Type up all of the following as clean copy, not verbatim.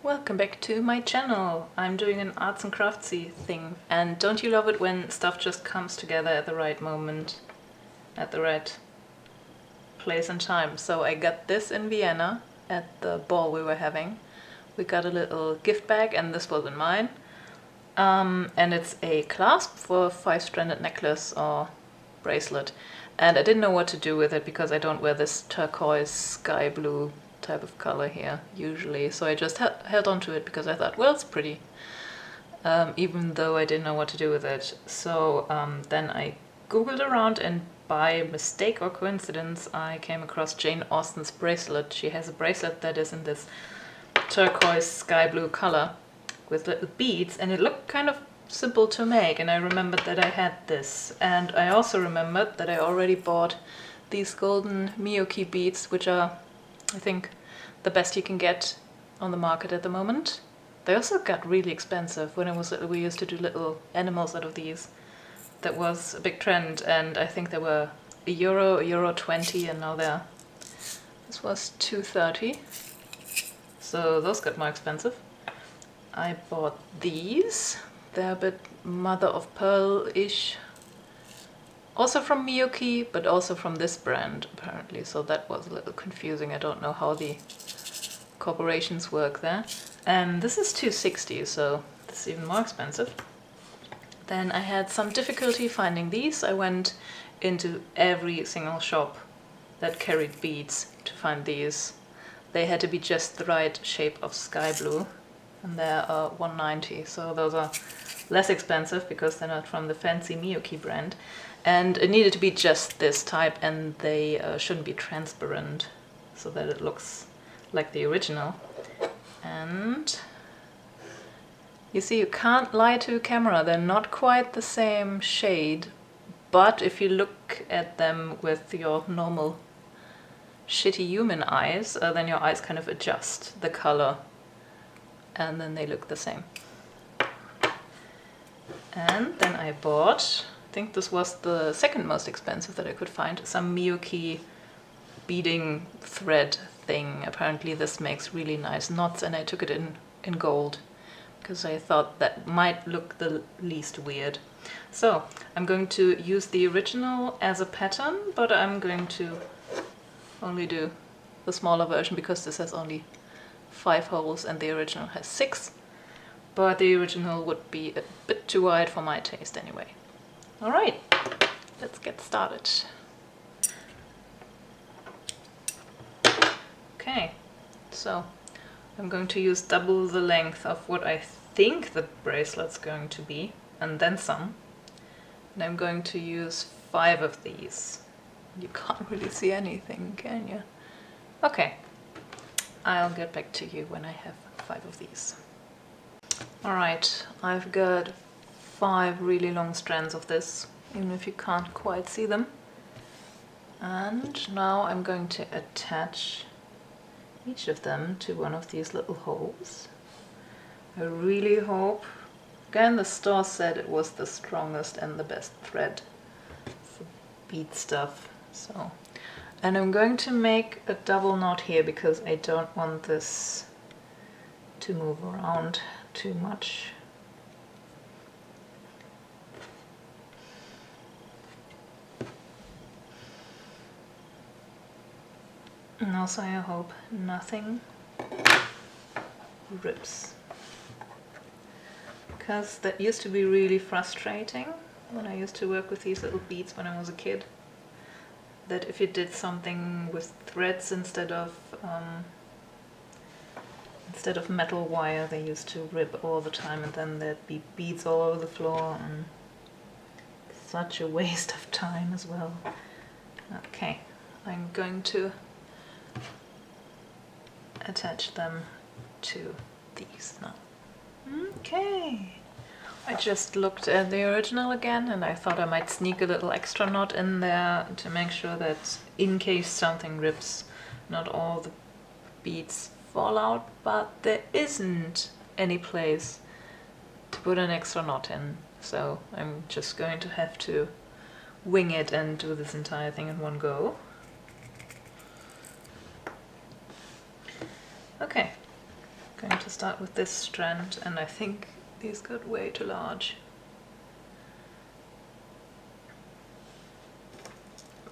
Welcome back to my channel. I'm doing an arts and craftsy thing, and don't you love it when stuff just comes together at the right moment, at the right place and time. So I got this in Vienna at the ball we were having. We got a little gift bag, and this wasn't mine. And it's a clasp for a 5-stranded necklace or bracelet. And I didn't know what to do with it because I don't wear this turquoise sky blue type of color here usually, so I just held on to it because I thought, well, it's pretty, even though I didn't know what to do with it. So then I googled around, and by mistake or coincidence I came across Jane Austen's bracelet. She has a bracelet that is in this turquoise sky blue color with little beads, and it looked kind of simple to make, and I remembered that I had this, and I also remembered that I already bought these golden Miyuki-beads, which are, I think, the best you can get on the market at the moment. They also got really expensive. When I was little, we used to do little animals out of these. That was a big trend, and I think they were €1, €1.20, and now this was €2.30. So those got more expensive. I bought these. They're a bit mother of pearl-ish. Also from Miyuki, but also from this brand, apparently, so that was a little confusing. I don't know how the corporations work there. And this is $2.60, so this is even more expensive. Then I had some difficulty finding these. I went into every single shop that carried beads to find these. They had to be just the right shape of sky blue, and they're $1.90, so those are less expensive because they're not from the fancy Miyuki brand. And it needed to be just this type, and they shouldn't be transparent so that it looks like the original. And you see, you can't lie to a camera. They're not quite the same shade, but if you look at them with your normal shitty human eyes, then your eyes kind of adjust the color, and then they look the same. And then I bought, I think this was the second most expensive that I could find, some Miyuki beading thread thing. Apparently this makes really nice knots, and I took it in gold because I thought that might look the least weird. So I'm going to use the original as a pattern, but I'm going to only do the smaller version because this has only 5 holes and the original has 6. But the original would be a bit too wide for my taste anyway. Alright, let's get started. Okay, so I'm going to use double the length of what I think the bracelet's going to be, and then some. And I'm going to use 5 of these. You can't really see anything, can you? Okay, I'll get back to you when I have 5 of these. Alright, I've got 5 really long strands of this, even if you can't quite see them. And now I'm going to attach each of them to one of these little holes. I really hope, again, the store said it was the strongest and the best thread for bead stuff. So, and I'm going to make a double knot here because I don't want this to move around too much. And also I hope nothing rips, because that used to be really frustrating when I used to work with these little beads when I was a kid, that if you did something with threads instead of metal wire, they used to rip all the time, and then there'd be beads all over the floor, and such a waste of time as well. Okay, I'm going to attach them to these now. Okay, I just looked at the original again, and I thought I might sneak a little extra knot in there to make sure that in case something rips, not all the beads fall out, but there isn't any place to put an extra knot in, so I'm just going to have to wing it and do this entire thing in one go. Okay, I'm going to start with this strand, and I think these got way too large.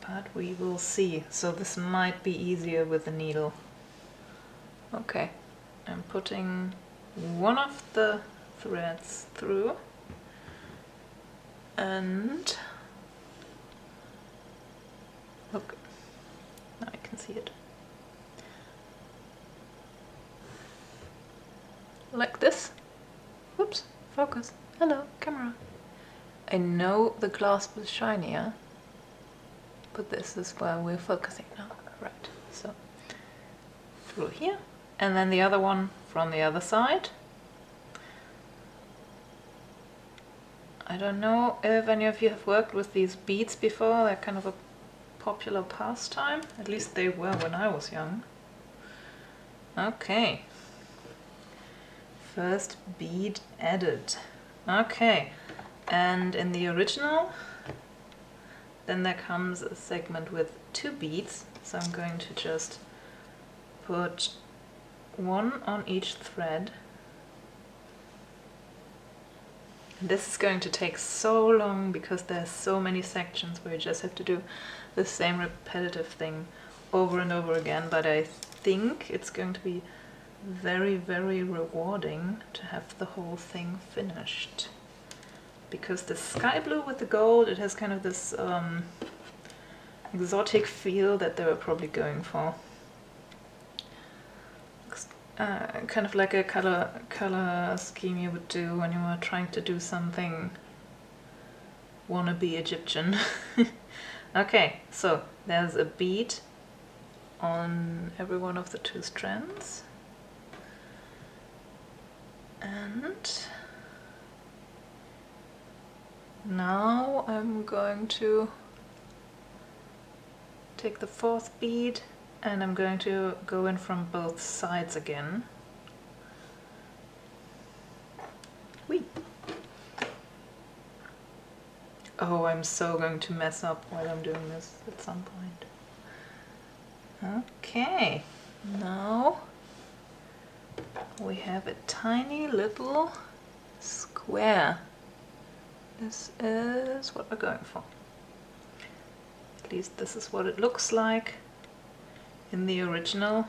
But we will see. So this might be easier with the needle. Okay, I'm putting one of the threads through, and look, now I can see it. Like this. Whoops, focus. Hello, camera. I know the clasp is shinier, but this is where we're focusing now. Right, so through here, and then the other one from the other side. I don't know if any of you have worked with these beads before. They're kind of a popular pastime. At least they were when I was young. Okay. First bead added. Okay. And in the original, then there comes a segment with 2 beads. So I'm going to just put one on each thread. This is going to take so long because there's so many sections where you just have to do the same repetitive thing over and over again, but I think it's going to be very, very rewarding to have the whole thing finished. Because the sky blue with the gold, it has kind of this exotic feel that they were probably going for. Kind of like a color scheme you would do when you were trying to do something wannabe Egyptian. Okay, so there's a bead on every one of the 2 strands. And now I'm going to take the 4th bead, and I'm going to go in from both sides again. Whee! Oh, I'm so going to mess up while I'm doing this at some point. Okay, now we have a tiny little square. This is what we're going for. At least this is what it looks like in the original.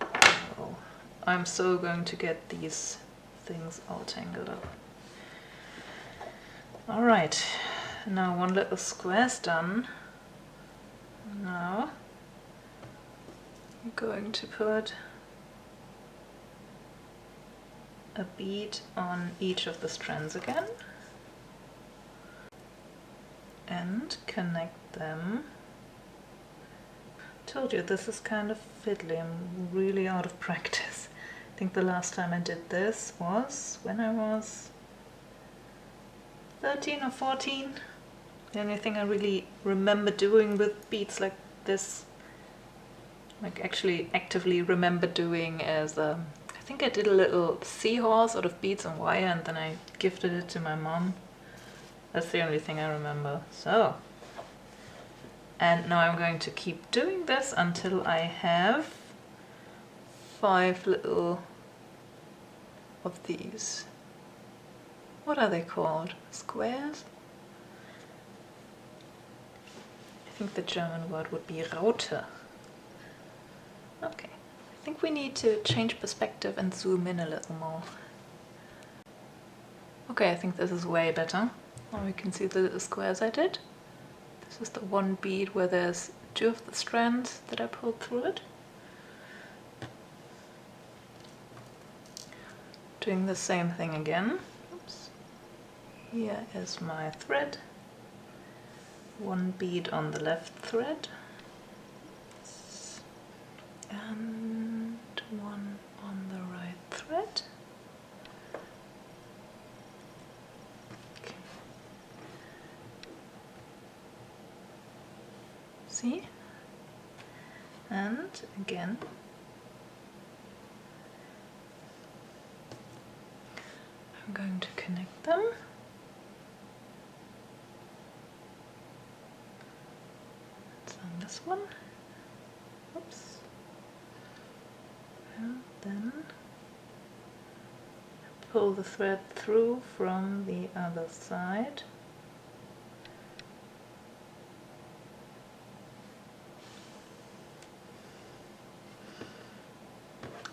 Oh, I'm so going to get these things all tangled up. Alright, now one little square's done. Now I'm going to put a bead on each of the strands again and connect them. Told you this is kind of fiddly. I'm really out of practice. I think the last time I did this was when I was 13 or 14. The only thing I really remember doing with beads like this, like actually actively remember doing, is I think I did a little seahorse out of beads and wire, and then I gifted it to my mom. That's the only thing I remember. So, and now I'm going to keep doing this until I have 5 little of these. What are they called? Squares? I think the German word would be Raute. Okay, I think we need to change perspective and zoom in a little more. Okay, I think this is way better. Now we can see the little squares I did. This is the one bead where there's 2 of the strands that I pulled through it. Doing the same thing again. Oops. Here is my thread. 1 bead on the left thread. And 1 on the right thread. Okay. See? And again. I'm going to connect them. It's on this one. Oops. And then pull the thread through from the other side.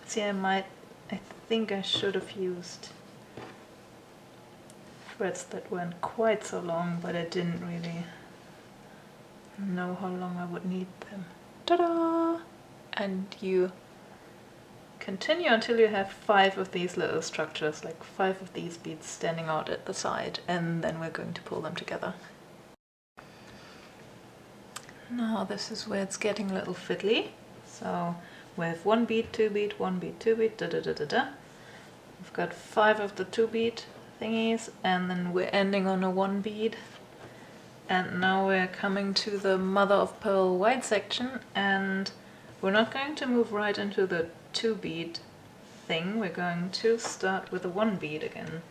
See, I think I should have used threads that weren't quite so long, but I didn't really know how long I would need them. Ta-da! And you continue until you have 5 of these little structures, like 5 of these beads standing out at the side, and then we're going to pull them together. Now this is where it's getting a little fiddly. So we have 1 bead, 2 bead, 1 bead, 2 bead, da da da da da. We've got 5 of the 2 bead thingies, and then we're ending on a 1 bead. And now we're coming to the mother of pearl white section, and we're not going to move right into the 2 bead thing. We're going to start with a 1 bead again.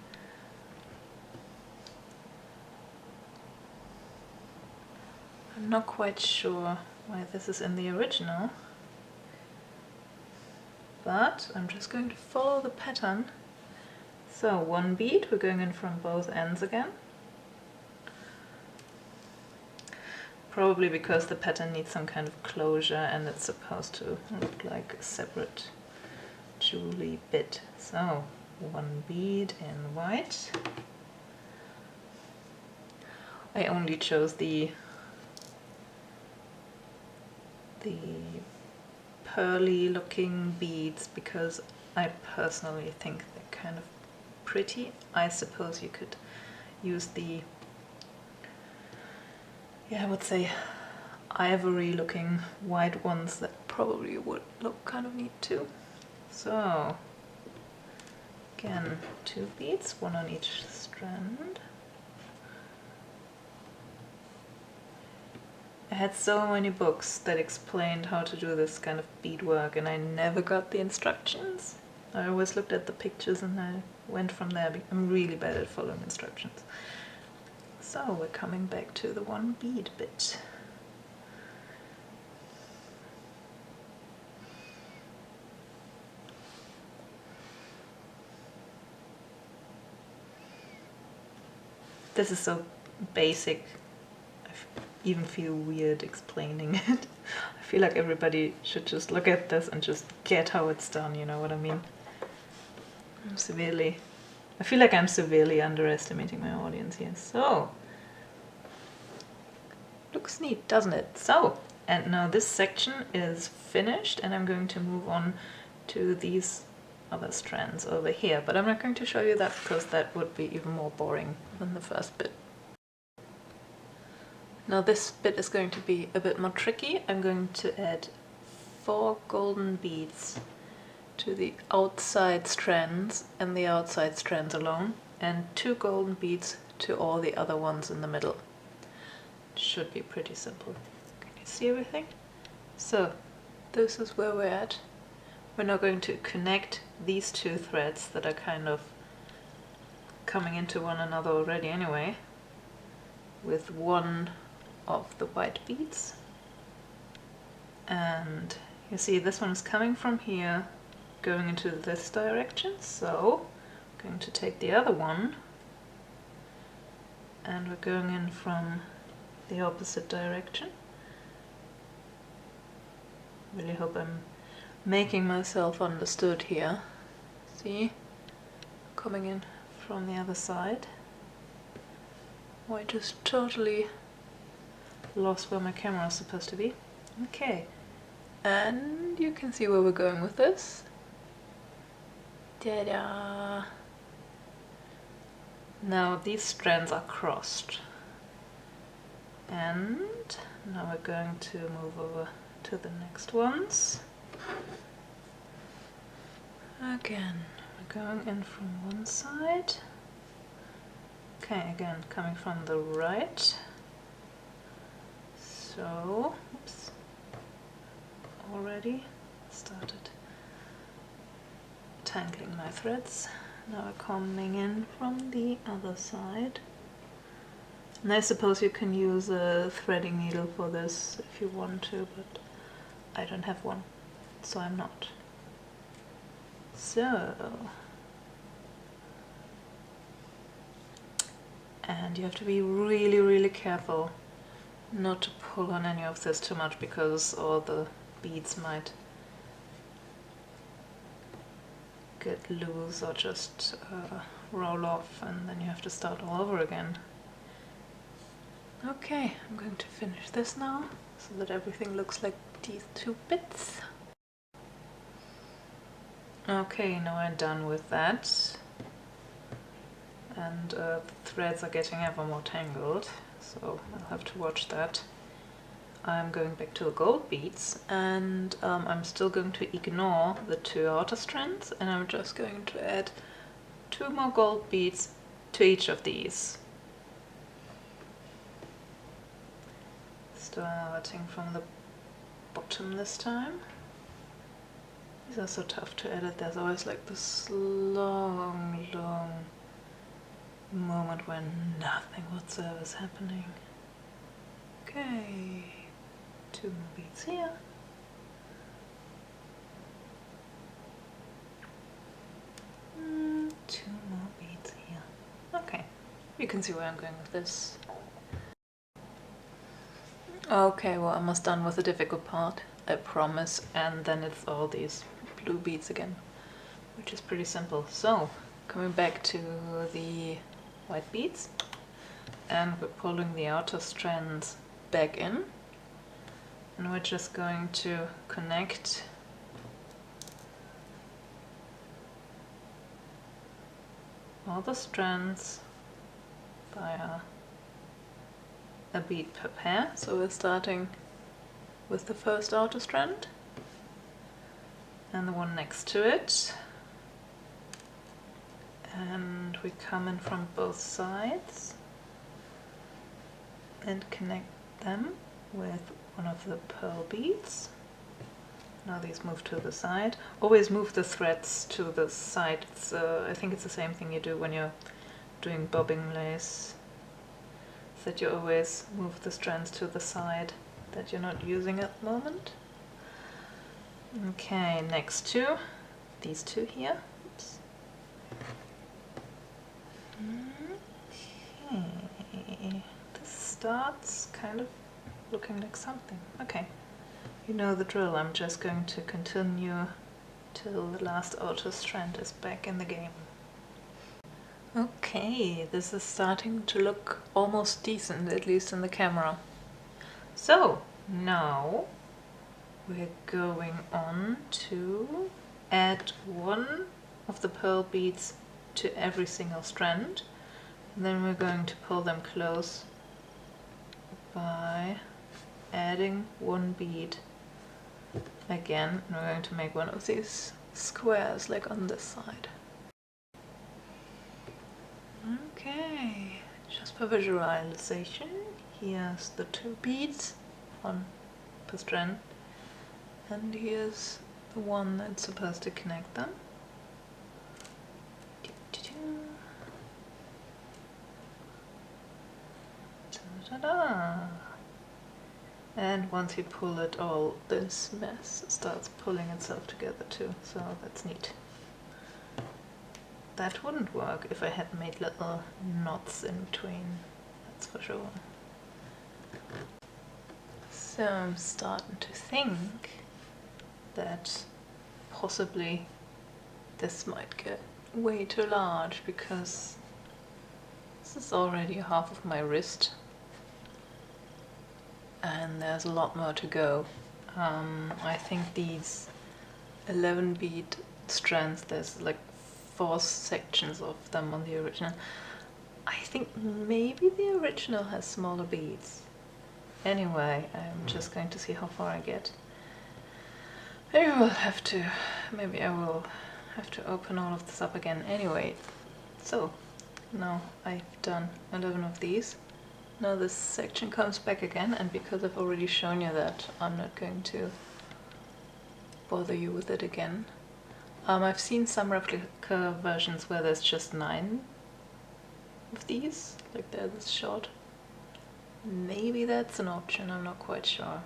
I'm not quite sure why this is in the original, but I'm just going to follow the pattern. So 1 bead, we're going in from both ends again. Probably because the pattern needs some kind of closure and it's supposed to look like a separate jewelry bit. So 1 bead in white. I only chose the pearly looking beads because I personally think they're kind of pretty. I suppose you could use the, I would say ivory looking white ones that probably would look kind of neat too. So again, 2 beads, 1 on each strand. I had so many books that explained how to do this kind of beadwork and I never got the instructions. I always looked at the pictures and I went from there. I'm really bad at following instructions. So we're coming back to the 1 bead bit. This is so basic, I even feel weird explaining it. I feel like everybody should just look at this and just get how it's done, you know what I mean? I feel like I'm severely underestimating my audience here. So, looks neat, doesn't it? So, and now this section is finished and I'm going to move on to these other strands over here, but I'm not going to show you that because that would be even more boring than the first bit. Now this bit is going to be a bit more tricky. I'm going to add 4 golden beads to the outside strands and the outside strands alone, and 2 golden beads to all the other ones in the middle. Should be pretty simple. Can you see everything? So this is where we're at. We're now going to connect these 2 threads that are kind of coming into one another already anyway with 1 of the white beads. And you see this one is coming from here going into this direction, so I'm going to take the other one and we're going in from the opposite direction. Really hope I'm making myself understood here. See? Coming in from the other side. Oh, I just totally lost where my camera is supposed to be. Okay. And you can see where we're going with this. Ta-da! Now these strands are crossed. And now we're going to move over to the next ones. Again, we're going in from one side. Okay, again, coming from the right. So, oops, already started tangling my threads. Now we're coming in from the other side. And I suppose you can use a threading needle for this if you want to, but I don't have one, so I'm not. So, and you have to be really, really careful not to pull on any of this too much, because all the beads might get loose or just roll off, and then you have to start all over again. Okay, I'm going to finish this now so that everything looks like these two bits. Okay, now I'm done with that, and the threads are getting ever more tangled, so I'll have to watch that. I'm going back to the gold beads, and I'm still going to ignore the 2 outer strands, and I'm just going to add 2 more gold beads to each of these. Starting from the bottom this time. These are so tough to edit. There's always like this long, long moment when nothing whatsoever is happening. Okay, 2 more beads here. Two more beads here. Okay, you can see where I'm going with this. Okay, well, I'm almost done with the difficult part, I promise, and then it's all these blue beads again, which is pretty simple. So, coming back to the white beads, and we're pulling the outer strands back in, and we're just going to connect all the strands via a bead per pair. So we're starting with the first outer strand and the one next to it, and we come in from both sides and connect them with one of the pearl beads. Now these move to the side. Always move the threads to the side. It's, I think it's the same thing you do when you're doing bobbing lace, that you always move the strands to the side that you're not using at the moment. Okay, next to these 2 here. Oops. Okay, this starts kind of looking like something. Okay, you know the drill. I'm just going to continue till the last outer strand is back in the game. Okay, this is starting to look almost decent, at least in the camera. So, now we're going on to add 1 of the pearl beads to every single strand. And then we're going to pull them close by adding 1 bead again. And we're going to make one of these squares like on this side. Okay, just for visualization, here's the 2 beads, 1 per strand, and here's the one that's supposed to connect them. Ta-da! And once you pull it all, this mess starts pulling itself together too, so that's neat. That wouldn't work if I had made little knots in between, that's for sure. So I'm starting to think that possibly this might get way too large, because this is already half of my wrist and there's a lot more to go. I think these 11 bead strands, there's like 4 sections of them on the original. I think maybe the original has smaller beads. Anyway, I'm just going to see how far I get. Maybe I will have to open all of this up again. Anyway, so now I've done 11 of these. Now this section comes back again, and because I've already shown you that, I'm not going to bother you with it again. I've seen some replica versions where there's just 9 of these, like they're this short. Maybe that's an option, I'm not quite sure.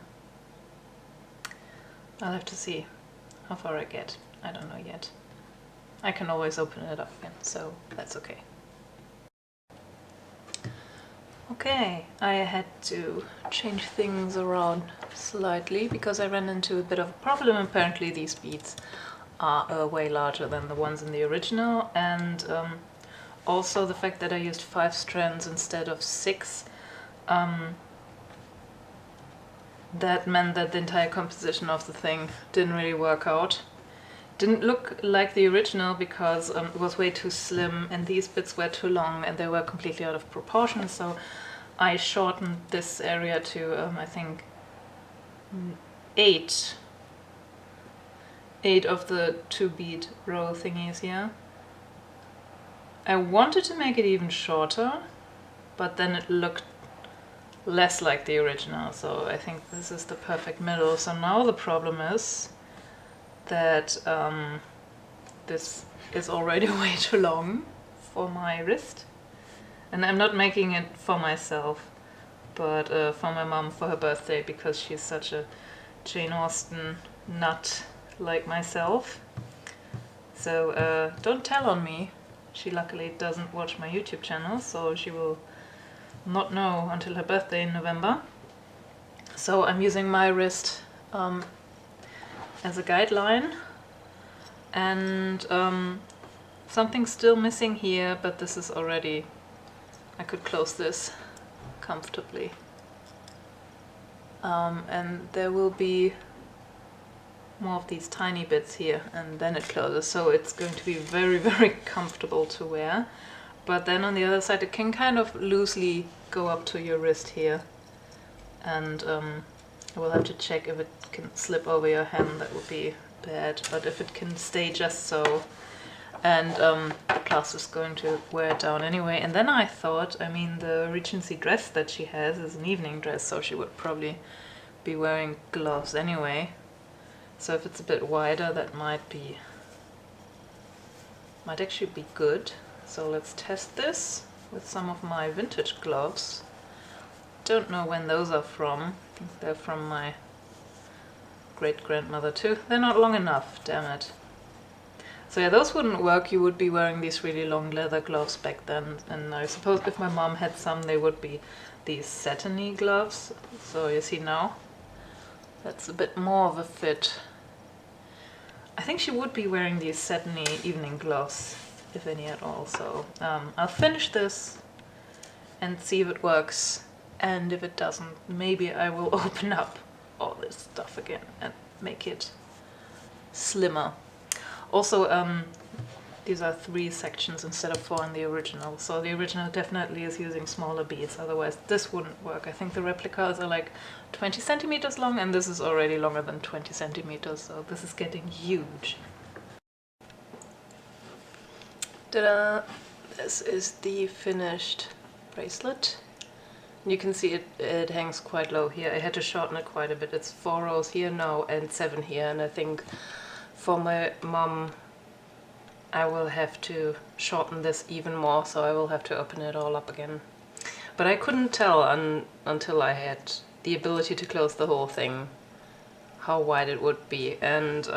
I'll have to see how far I get, I don't know yet. I can always open it up again, so that's okay. Okay, I had to change things around slightly because I ran into a bit of a problem. Apparently these beads are way larger than the ones in the original, and also the fact that I used 5 strands instead of 6, that meant that the entire composition of the thing didn't really work out. Didn't look like the original because it was way too slim and these bits were too long and they were completely out of proportion, so I shortened this area to I think 8 of the 2 bead row thingies here. I wanted to make it even shorter, but then it looked less like the original, so I think this is the perfect middle. So now the problem is that this is already way too long for my wrist, and I'm not making it for myself, but for my mom for her birthday, because she's such a Jane Austen nut like myself. So don't tell on me. She luckily doesn't watch my YouTube channel, so she will not know until her birthday in November. So I'm using my wrist as a guideline, and something's still missing here, but this is already, I could close this comfortably, and there will be more of these tiny bits here, and then it closes, so it's going to be very, very comfortable to wear. But then on the other side it can kind of loosely go up to your wrist here, and I will have to check if it can slip over your hand. That would be bad, but if it can stay just so, and the clasp is going to wear it down anyway. And then I thought, I mean, the Regency dress that she has is an evening dress, so she would probably be wearing gloves anyway. So if it's a bit wider, that might actually be good. So let's test this with some of my vintage gloves. Don't know when those are from. I think they're from my great-grandmother too. They're not long enough, damn it. So yeah, those wouldn't work. You would be wearing these really long leather gloves back then, and I suppose if my mom had some, they would be these satiny gloves. So you see now, that's a bit more of a fit. I think she would be wearing these satiny evening gloves, if any at all. So I'll finish this and see if it works, and if it doesn't, maybe I will open up all this stuff again and make it slimmer. Also, these are 3 sections instead of 4 in the original, so the original definitely is using smaller beads, otherwise this wouldn't work. I think the replicas are like 20 centimeters long, and this is already longer than 20 centimeters, so this is getting huge. Ta-da! This is the finished bracelet. You can see it hangs quite low here. I had to shorten it quite a bit. It's 4 rows here now and 7 here, and I think for my mom I will have to shorten this even more, so I will have to open it all up again. But I couldn't tell until I had the ability to close the whole thing how wide it would be. And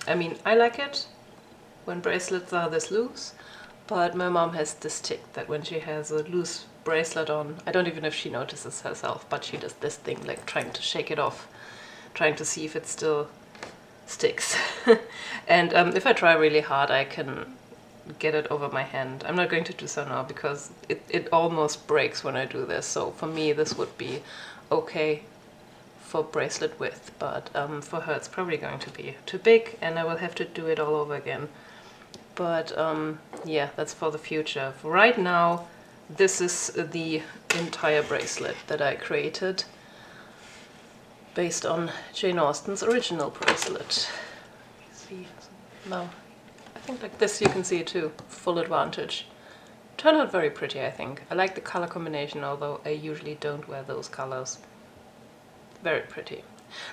I mean, I like it when bracelets are this loose, but my mom has this tick that when she has a loose bracelet on, I don't even know if she notices herself, but she does this thing like trying to shake it off, trying to see if it still sticks. And if I try really hard, I can get it over my hand. I'm not going to do so now because it almost breaks when I do this, so for me this would be okay for bracelet width, but for her it's probably going to be too big and I will have to do it all over again. But yeah, that's for the future. For right now, this is the entire bracelet that I created based on Jane Austen's original bracelet. See, now I think like this you can see it too, full advantage. Turned out very pretty, I think. I like the color combination, although I usually don't wear those colors. Very pretty.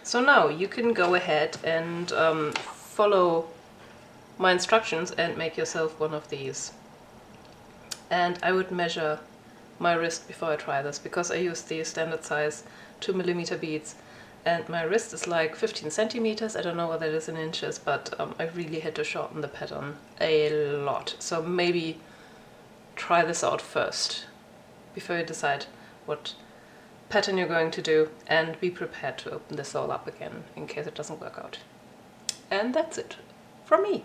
So now you can go ahead and follow my instructions and make yourself one of these. And I would measure my wrist before I try this, because I use the standard size 2mm beads, and my wrist is like 15 centimeters. I don't know what that is in inches, but I really had to shorten the pattern a lot. So maybe try this out first before you decide what pattern you're going to do, and be prepared to open this all up again in case it doesn't work out. And that's it from me.